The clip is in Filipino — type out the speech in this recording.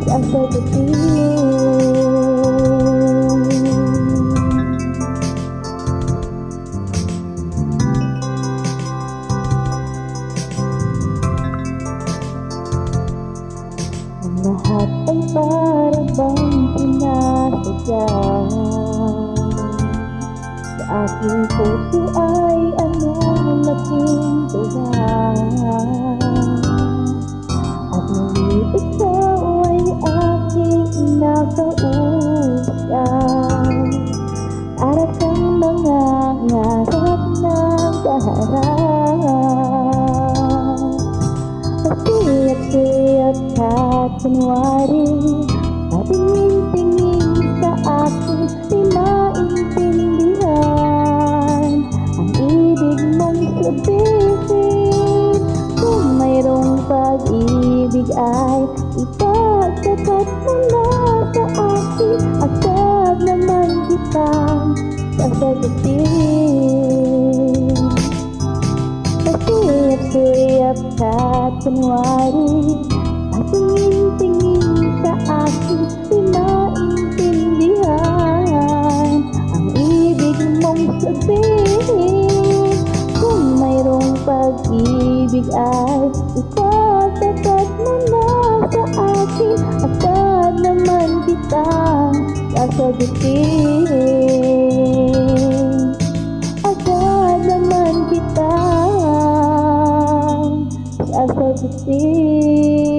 Ang lahat ay para bang sinasadya. Sa aking puso ay anong napintuwa. At muli ikaw ay aking nakausap. Para kang mga ngarap ng kaharap. Pasiyat-siyat at kunwari, patingin-tingin sa akin, di maintindihan ang ibig mong sabihin. Kung mayroong pag-ibig ay ipagtapat mo na sa akin, agad naman kitang sasagutin. Pasiyat-siyat at kunwari, patingin-tingin sa akin, di maintindihan ang ibig mong sabihin. Kung mayroong pag-ibig ay ipagtapat mo na sa akin, agad naman kitang sasagutin. Agad naman kitang sasagutin.